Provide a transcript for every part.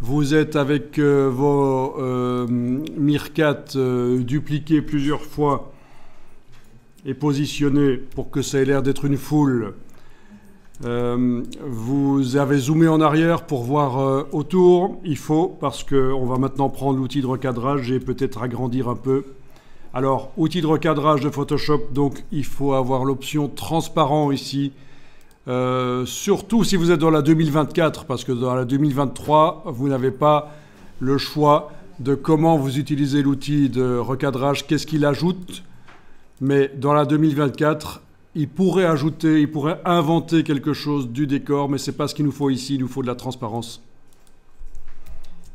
Vous êtes avec vos meerkats dupliqués plusieurs fois et positionnés pour que ça ait l'air d'être une foule. Vous avez zoomé en arrière pour voir autour. Il faut, parce qu'on va maintenant prendre l'outil de recadrage et peut-être agrandir un peu. Alors, outil de recadrage de Photoshop, donc il faut avoir l'option transparent ici. Surtout si vous êtes dans la 2024, parce que dans la 2023, vous n'avez pas le choix de comment vous utilisez l'outil de recadrage, qu'est-ce qu'il ajoute. Mais dans la 2024, il pourrait ajouter, il pourrait inventer quelque chose du décor, mais ce n'est pas ce qu'il nous faut ici, il nous faut de la transparence.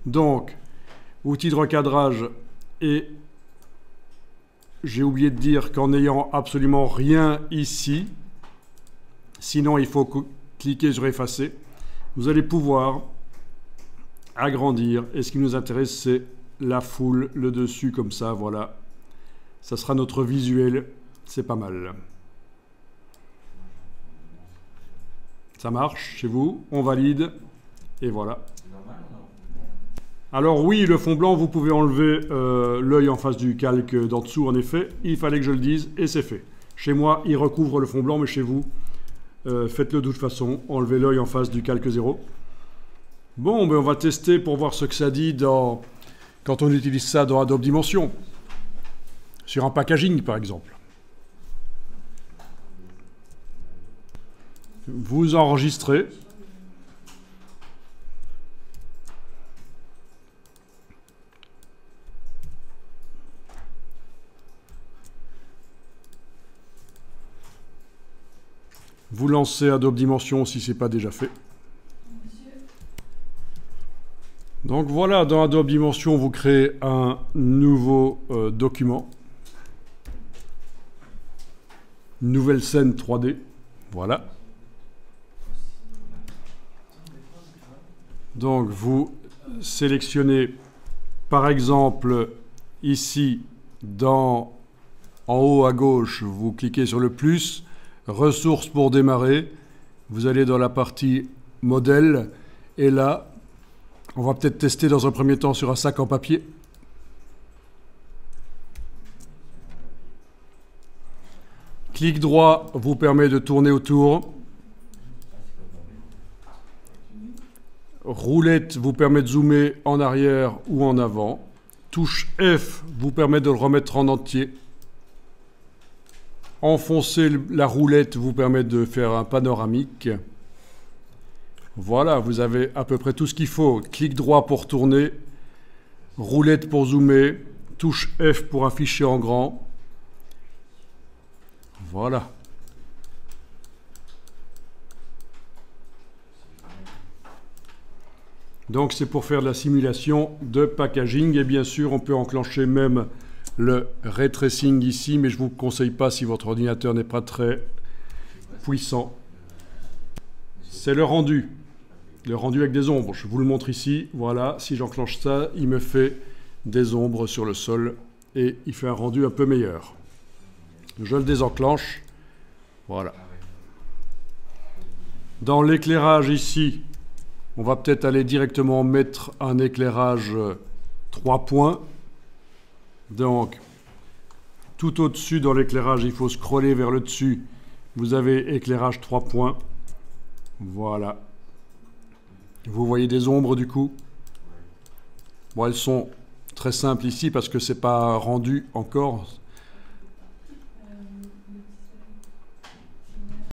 Donc, outil de recadrage, et j'ai oublié de dire qu'en n'ayant absolument rien ici, sinon, il faut cliquer sur effacer. Vous allez pouvoir agrandir. Et ce qui nous intéresse, c'est la foule, le dessus, comme ça, voilà. Ça sera notre visuel. C'est pas mal. Ça marche chez vous. On valide. Et voilà. Alors oui, le fond blanc, vous pouvez enlever l'œil en face du calque d'en dessous, en effet. Il fallait que je le dise, et c'est fait. Chez moi, il recouvre le fond blanc, mais chez vous... faites-le de toute façon, enlevez l'œil en face du calque 0. Bon, ben on va tester pour voir ce que ça dit quand on utilise ça dans Adobe Dimension. Sur un packaging, par exemple. Vous enregistrez. Vous lancez Adobe Dimension si ce n'est pas déjà fait. Donc voilà, dans Adobe Dimension, vous créez un nouveau document. Nouvelle scène 3D. Voilà. Donc vous sélectionnez, par exemple, ici, en haut à gauche, vous cliquez sur le plus. Ressources pour démarrer, vous allez dans la partie modèle, et là, on va peut-être tester dans un premier temps sur un sac en papier. Clic droit vous permet de tourner autour. Roulette vous permet de zoomer en arrière ou en avant. Touche F vous permet de le remettre en entier. Enfoncer la roulette vous permet de faire un panoramique. Voilà, vous avez à peu près tout ce qu'il faut. Clic droit pour tourner, roulette pour zoomer, touche F pour afficher en grand. Voilà. Donc c'est pour faire de la simulation de packaging, et bien sûr on peut enclencher même le ray tracing ici, mais je ne vous conseille pas si votre ordinateur n'est pas très puissant. C'est le rendu avec des ombres. Je vous le montre ici. Voilà, si j'enclenche ça, il me fait des ombres sur le sol et il fait un rendu un peu meilleur. Je le désenclenche. Voilà. Dans l'éclairage ici, on va peut-être aller directement mettre un éclairage 3 points. Donc, tout au-dessus dans l'éclairage, il faut scroller vers le dessus. Vous avez éclairage 3 points. Voilà. Vous voyez des ombres du coup. Bon, elles sont très simples ici parce que ce n'est pas rendu encore.